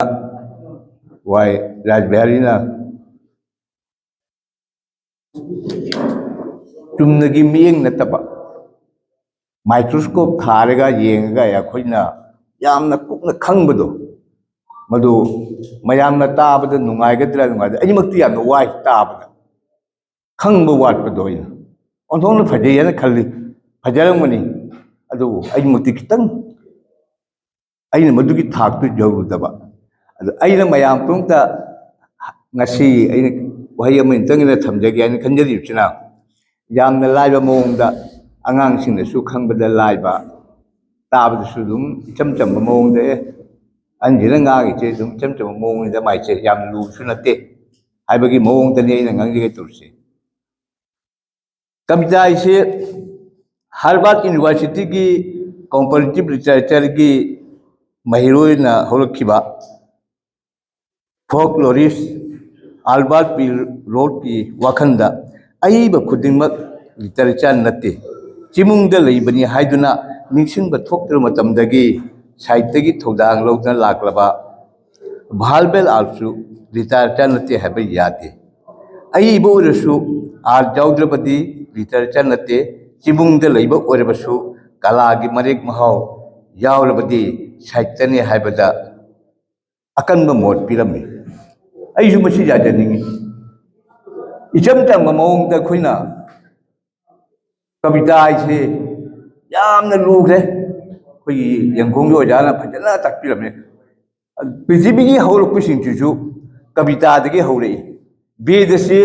Y Rajbihari ना चुम्नगी मियेंग नतबा microscope थारगा येंगा याखोइना यामना Kukna खंगबदो मदु मयामना ताबदा नुंगाइगद्रा नुंगाइदा अनिमक्ति यामना वाइ ताबदा खंगबो वाटपदो इना ओंथोंना फजेयना खल्ली फजरंगमनी अदु अनिमक्ति खितंग अइना मदुगी थाक्तु जरूदबा अदु अइना मयाम पुंगता ngasi aina wahi ama intangina thamjage aina khanjari yamna laiba mawongda angangsingna su khangbada laiba tabada su dum icham chamba mawongda anjina ngangi che dum icham chamba mawongda mai che yam lu su natte haibagi mawongda ne aina ngangi turse kabita ise Harvard University ki comparative literature ki mahiroina holokhiba folklorist Albert P. Roth की वखंदा अईब खुदिंगमक literature नते चिमुंग the लेबनी हाइदुना निंगसिंग बथोक्तर मतमदगी साहित्य की थौदांग लौदना लाकलबा भालबेल आल्सु literature नते हैबे यादे अईब ओरसु are जाउद्रपति literature नते चिमुंग the लेब ओरबसु कला की मरेक महाव यावलबदी साहित्य ने हैबदा अकनब मोट पिरमी अईसु मसी जाजनिंगी इचम तंग मौंग द खुइना कविता से यामना लुग्रे खुई यंगोंग ओजाना फजना तकपिरमे पृथ्वी की हौरकुसिंगसु कविता दगे हौरे वेद से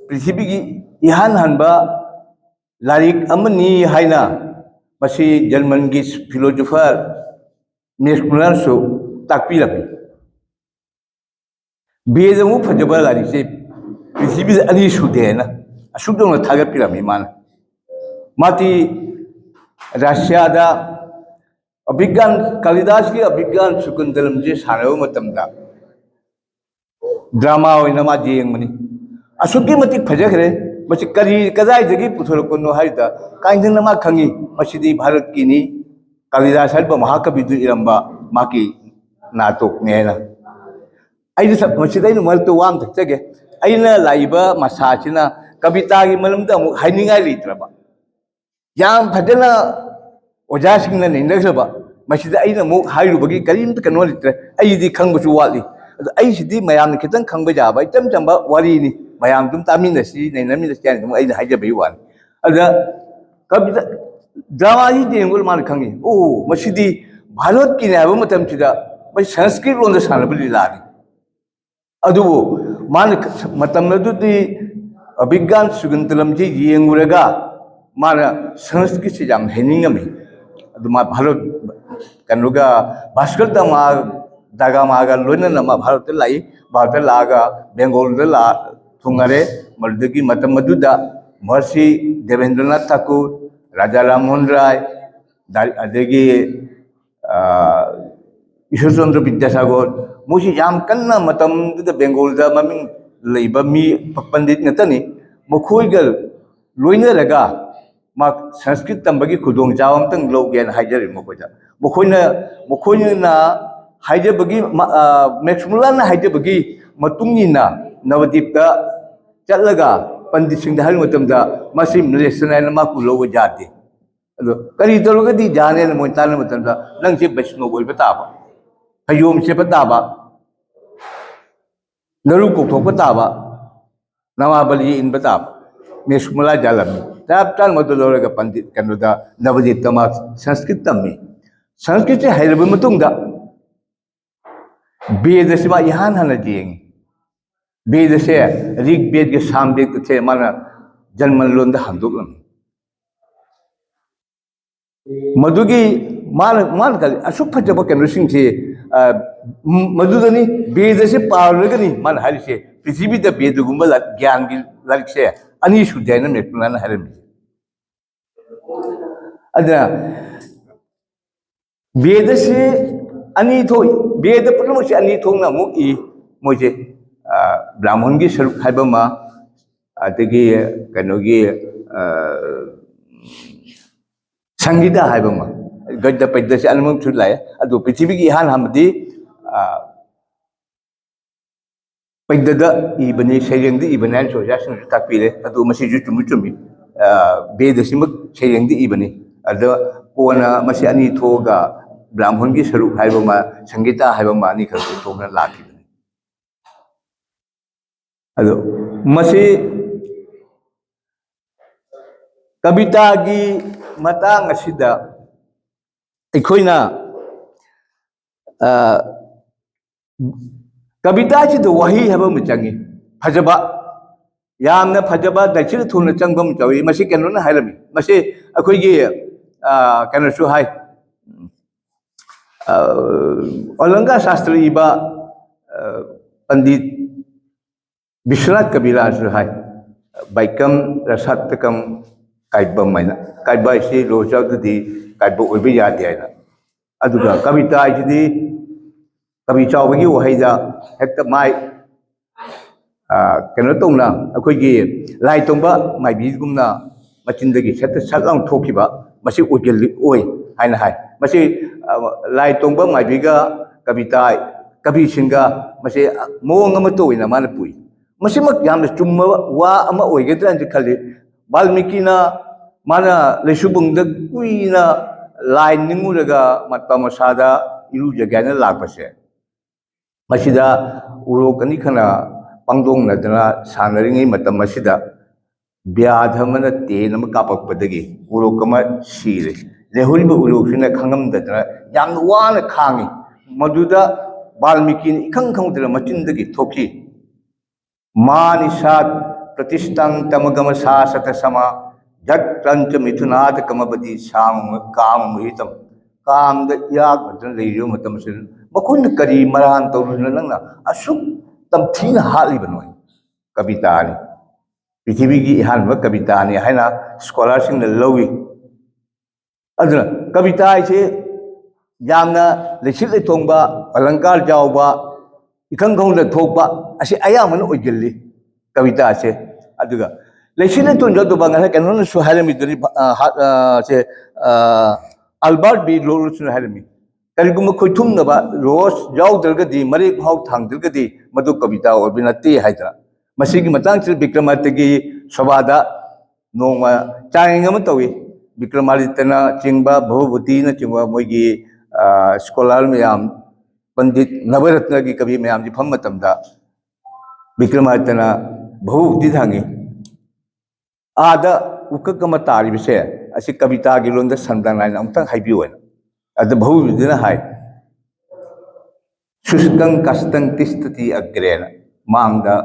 पृथ्वी की इहान हनबा लारिक अमनी हाइना मसी जर्मन की फिलोसोफर मेस्कुलरसु तकपिरमे वेद मु फजबा लारिक से पृथ्वी अनी सुदेना असुदोंग थागपिरमे मान माती रशिया दा अभिज्ञान कालिदास की अभिज्ञान शकुंतलम जे सानव मतमदा ड्रामा होइना मा जेंगमनी असुकी मति फजखरे मछि करी कदाय दगी पुथरकोनो हाइदा काइंदन मा खंगी मसिदी भारत की नी कालिदास हरब महाकवि दु इरंबा माकी नाटक नेना आई सब मसिदै मरतो वाम थक्चगे अइना लाइबा मसाचिना कविता की मलमदा अमुक हाइनिंगाय लित्रबा याम फजना ओजासिंगना निंदखबा मसिदा अइना मुक हाइरुबगी करीमत कनो लित्र अइदी खंगबसु वाली अदु अइसिदी मयाम खितंग खंगबा जाबा इचम चंबा वारीनी मयाम तुम तामिनसी नैनमिनसी यानी तुम अइना हाइजबई वान अदा कविता ड्रामाजी जेंगुल मान खंगी ओ मसिदी भारत की नाबा मतमसिदा मसि संस्कृत लोंदा सानबली लानी अदु मान मतमदुदी अभिज्ञान सुगंतलम जी येंगुरगा माना संस्कृत से जाम हेनिंगमी अदु मा भारत कनुगा भास्कर तमा दागा मागा लोइना नमा भारत लाई भारत लागा बेंगोल ला थुंगरे मर्दगी मतमदुदा महर्षि देवेंद्रनाथ ठाकुर राजा राममोहन राय अदगी ईश्वर चंद्र विद्यासागर मोसी याम कन्ना मतम दुदा बेंगोल दा ममिंग लेबा मी पंडित नतनी मखोइगल लोइनरगा मा संस्कृत तंबगी खुदोंग चावमतंग लौगेन हाइजरि मखोइना हाइजबगी मैक्समुलाना हाइजबगी मतुंगिना नवदीप का चलगा पंडित सिंह हर मतमदा मसी मलेसनायना मा कुलो जाते अदो करी तलगदी जाने न मोइतान मतमदा नंगसे वैष्णव ओइ बताबा हयोम से बताबा नरु कोथोक बताबा नवाबली इन बताबा मेस्मुला जालमी तब तान मदलोरगा पंडित कनुदा नवदीप तमा संस्कृत तम्मी संस्कृत से हैरब मतुंगदा वेद से मा यहान हन जेंग वेद से ऋग वेद के सामवेद थे माना जन्मन लोंदा हंदुकलम मधुगी मान कल असुक फजब कनुसिंग से मधुदनी वेद से पारगनी मान हरि से पृथ्वी द वेद गुंबल ज्ञान की लाइक से अनि सुजैन मेकुलान हरम अदा वेद से अनि थो वेद पुनम से अनि थोंना मुकी मोजे ब्राह्मण की स्वरूप हाइबमा अदगी कनोगी संगीता हाइबमा गद्य पद्य से अनमम सुलाय अदु पृथ्वी की हान हमदी पैददा इबने सैरेंग इबने सोजासन ताकपीरे अदु मसी जु चुमु चुमी बेदसिमक सैरेंग इबने अद कोना मसी अनि थोगा ब्राह्मण की सरुक हाइबमा संगीता हाइबमा अनि खर थोना लाखि अदो मसी कविता की मतांग असिदा अखोइना कविता से तो वही है वो चंगी फजबा यामना फजबा दक्षिण थून चंगम चौई मसी केनो ना हाइलमी मसी अखोइगी केनो सु हाइ अलंकार शास्त्र इबा पंडित विश्वनाथ कबीरदास हाइ बाइकम रसत्तकम काइबम मैना काइबा इसे रोजाउदी काइबो ओइबे यादे हैना अदुगा कविता इसिदी कवि चावगी वहाइदा हेक्ट माइ केनो तौना अखोइगी लाइ तोंबा माइबीगुमना मचिंदगी सेट सलांग थोखिबा मसी ओइगेल ओइ हाइना हाइ मसी लाइ तोंबा माइबीगा कविता कवि सिंगा मसी मोंग अमा तोइना माने पुइ मसी मक यामना चुम्मा वा अमा ओइगेद्रा अंज खले वाल्मीकिना माना लेसुबुंगदा कुइना लाइ निंगुरगा मतपा मसादा इरुजगाना लापसे मसीदा उरोक अनि खना पांगदोंग नदना सानरिंगै मतम मसीदा व्याधमना तेन अमा कापकपदगी उरोक अमा सीरे लेहुरिबा उरोकसिना खंगमदना याम वाना खांगी मदुदा वाल्मीकि इखंग खंगदना मचिंदगी थोकी मानिसात प्रतिष्ठं तमगम सासत समा जट पंच मिथुनाद कमबदी साम काम मुहितम काम द याग मदन लेयो मतम से मखुन करी मरान तौरुन नंगना असुक तमथीन हालिबनो कविता ने पृथ्वी की इहान कविता ने है ना स्कॉलर सिंह लवी अदुना कविता से यामना लेसिल लेथोंबा अलंकार जावबा इखंग खंगद थोपा असे अयामन ओइगल्ली कविता से अदुगा लेसिल लेथोंजो दुबा ngana kanon su halami duri se albert b lorus halami karigum khoithum na ba ros jaw dalgadi mari hau thang dalgadi madu kavita or binati haidra masigi matang sil bikramatagi sabada noma chaing am tawi bikramaritana chingba bhavabuti na chingba moigi scholar mayam पंडित नवरत्न की कवि ma'am जी फम मतमदा विक्रमादित्यना भवभूति थांगी आदा उकक अमा तारिबसे असि कविता की लोंद संदानाइन अमतंग हाइबियोन अद भवभूतिना high सुष्कं कष्टं तिष्ठति अग्रेन मांगदा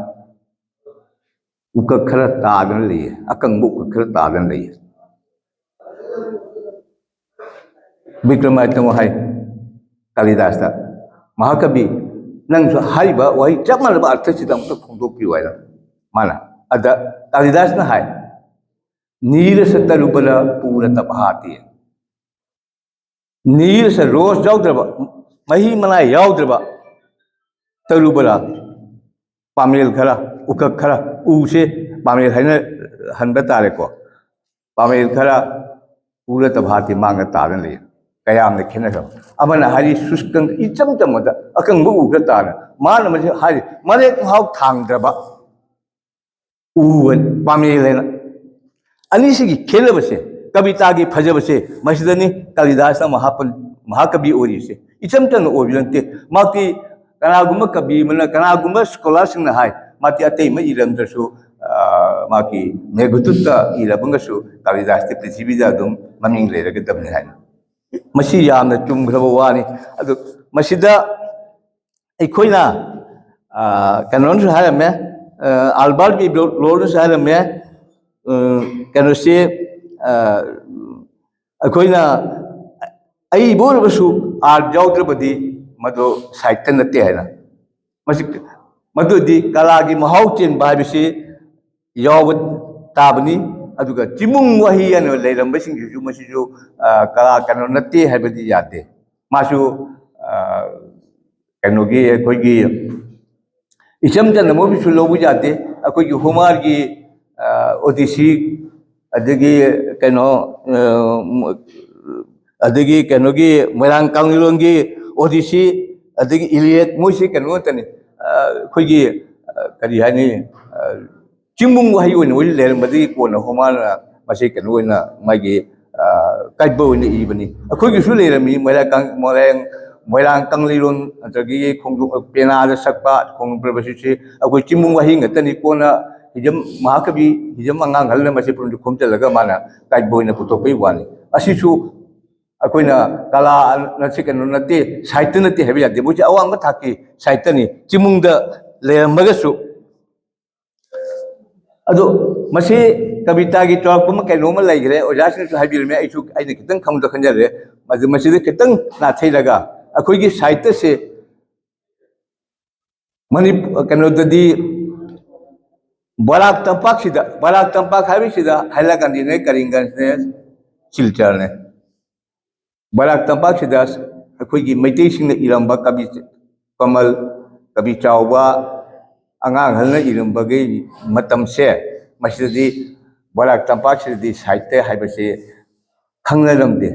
उकक खर तादन लिए अकंग उकक खर तादन लिए विक्रमादित्य हाइ कालिदास दा महाकवि नंग हाइबा वही चमनबा अर्थ सिदम तो फोंदोपि वाइला माना अदा कालिदास ना हाय नीर से तरुबला पूरत बहाती नीर से रोज जाउद्रबा मही मना याउद्रबा तरुबला पामेल खरा उकक खरा उसे पामेल हैना हनबा तारे को पामेल खरा पूरत बहाती मांग तारन ले कयाम ने खेनखो अमना हारी सुस्कंग इचम चमदा अकंग उग्र तार मान मजे हारी मरे हाउ थांगद्रबा उवन पामेलेना अनिसिगी खेलबसे कविता की फजबसे मसिदनी कालिदास महाकवि ओरिसे इचम चन ओबिलंते माती कनागुम कवि मन कनागुम स्कॉलर सिंह हाय माती अतै म इरमदसु माकी मेघुतुत इरबंगसु कालिदास ते पृथ्वी दा दुम ममिंग लेरगे दबने हाय मसी यामना चुमग्रब वानी अदु मसिदा अखोइना कनोन हारमे अल्बर्ट बी लोरस हारमे कनोसे अखोइना आई बोरबसु आर्ट जाउद्रबदी मदो साहित्य नते हैना मसि मदुदी कला की महाउ चेन बाइबसे याव ताबनी अदुगा चिमुंग वही अन लेरंबसिंगजु मसिजु कला कनो नते हैबदी याते मासु कनोगी कोगी इचम जन मोबिसु लोबु जाते अकोगी होमार की ओडिसी अदगी कनो अदगी कनोगी मोरांग कांगलोंगी ओडिसी अदगी इलियट मोसी कनो तने कोगी kari hani chimung wahi wani leher madi ko na homana masih kan wani magi kaibo wani ibani aku gisu leher mi moirang kang lirun antagi kong pena ada sakpa kong berbasi aku chimung wahi ngatani ko na hijam mahakabi hijam angang hal na masih pun dikom talaga mana kaibo na putok wani asisu अखोना कला नसे कनो नते साहित्य नते हेबे यादे बुझ अवांग थाकी साहित्य नि चिमुंग लेरमगसु अदो मसे कविता की टॉक म कैनोम लाइग्रे ओजासने हाइबिरमे आइसु आइने खितंग खमद खंजरे मजे मसे खितंग नाथैलगा अखोगी साहित्य से मनि कनो ददी बराक तंपाक हाबिसिदा हैला गांधी करिंगन ने सिलचर ने बराक तंपाक सिदास अखोगी मैतै सिंह इरंबा कवि कमल कवि चावबा अंगांग हलना इरंबगे मतम से मसिदि बराक तंपाक सिदि साहित्य हाइबसे खंगनरमदे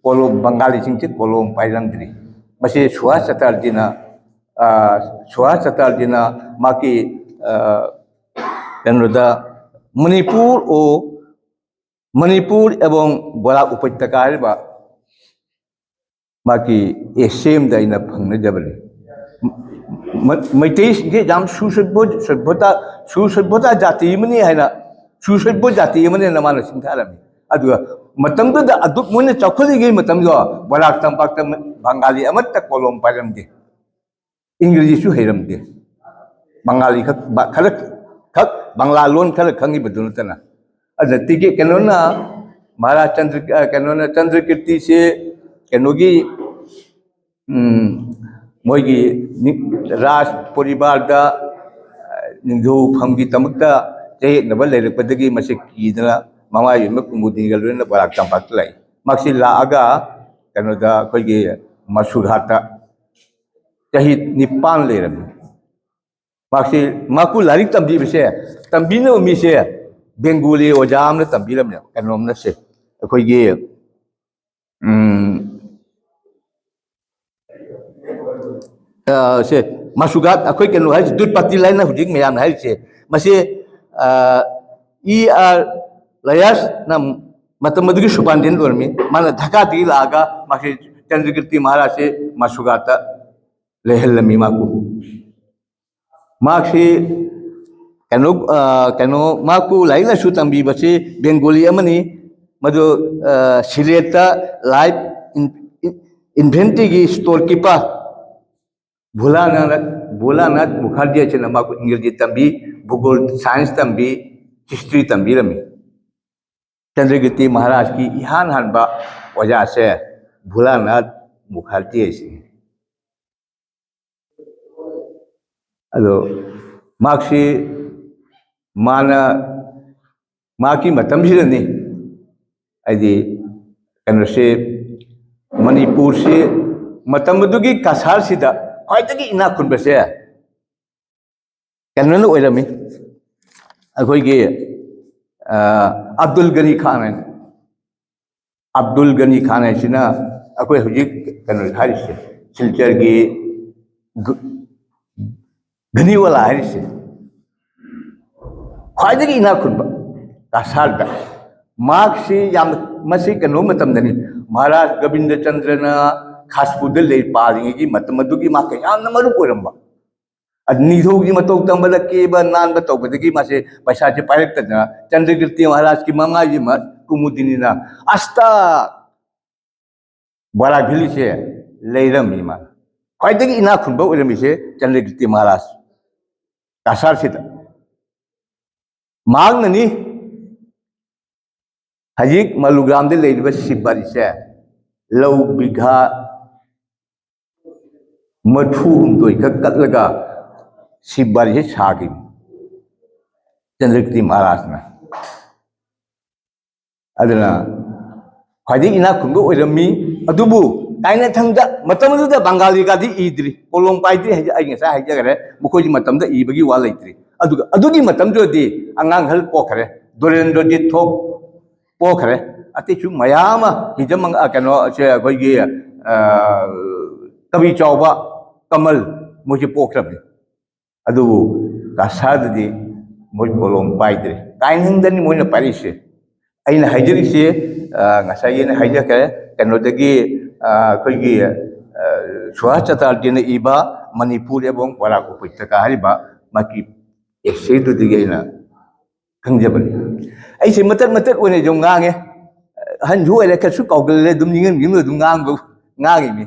कोलोम बंगाली सिंह कोलोम पाइरंद्री मसे सुहास चतुर्दिना माकी कनोदा मणिपुर एवं बराक उपत्यका हाइबा माकी एसेम दाइना फंगने जबले मैतेई जे जाम सुसभ्यता जाति मनी है ना सुसभ्य जाति मने न मानो सिंथारमी अदुगा मतंगदा अदुक मोने चखलिगे मतंगो बराक तंपाक बंगाली अमत कोलम पारमदे इंग्लिश सु हेरमदे बंगाली खक बंगला लोन खल खंगी बदुनतना अदतिके केनोना महाराज चंद्र कीर्ति से कनोगी मोगी राज परिवार दा निंगो फमगी तमकता जे नबल लेरपदगी मसे कीदना ममाय मकुमुदी गलुन बराक तंपाक लाई मक्सी लागा कनोदा कोगी मसुघाटा कही निपान लेरम मक्सी माकु लारिक तंबी बसे तंबीनो मिसे बेंगोली ओजाम न तंबीलम कनोम न से कोगी से मसुगात अखोई केनो है दूध पत्ती लाइन हुजिक मयाम है से मसे ई आर लयस न मतमदगी सुबांदिन लोरमी माना धक्का दी लागा मसे चंद्रकीर्ति महाराज से मसुगात लेहलमी माकू माक्सी केनो माकू लाइला सुतंबी बसे बेंगोली अमनी मदो सिलेटा लाइफ इन्वेंटरी की स्टोर कीपर भोलानाथ मुखर्जी अच्छे माकू इंग्रजी तंबी भूगोल साइंस तंबी हिस्ट्री तंबी रमी चंद्रकीर्ति महाराज की इहान हानबा वजह से भोलानाथ मुखर्जी ऐसे अदो माक्सी माना माकी मतम सिरनी अदी कनो से मणिपुर से मतमदुगी कसार सिदा ख्वाइदगी इना खुनबसे कनोन ओइरमी अखोइगे अब्दुल गनी खान है सिना अखोइ हुजिक कनो हारिसे सिलचर गी घनी वाला हारिसे ख्वाइदगी इना खुनबा कसार दा मार्क्सी याम मसी कनो मतमदनी महाराज गोविंद चंद्रना खासपुद ले पारिंगे की मतमदुगी मा कयाम न मरु पोरंबा निधोगी मतौ तंबल केबा नान बतौ बदगी मासे पैसा से पायक तना चंद्रकीर्ति महाराज की मामा जी मत कुमुदिनीना अस्ता बड़ा भिली से लेरमी मा ख्वाइदगी इना खुनबा ओरमी से चंद्रकीर्ति महाराज कासार से मांगननी हजिक मलुग्राम दे लेरिबा सिबारी से लौ बिघा मठू हुमदोय कटलगा सिबारी से सागी चंद्रकीर्ति महाराज ना अदना ख्वाइदगी इना खुनबा ओरमी अदुबु ताइना थंगदा मतमदुदा बंगाली गादी इद्री कोलोम पाइद्री है आई ngasa हाइजगरे मुखोजी मतमदा इबगी वा लेत्रि अदुगी मतमदोदी अंगांग हल पोखरे दोरेंद्र जी थोक पोखरे अतिचु मयाम हिजम कनो से अखोगी कवि चौबा कमल मुझे पोखरबे अदु कासाददी मोई कोलम पाइद्रे काइनहंगदनी मोइना पारिसे अइना हाइजरिसे ngसायेना हाइजके कनोदगी अखोगी सुभाष चतुर्वेदीना इबा मणिपुर एवं बराक उपत्यका हरिबा माकी एसेदुदगी अइना खंगजबनी अइसे मतक मतक ओने जो ngange hanju ele kasu kaugले दुम निंगन निंग दुम ngang ngangi mi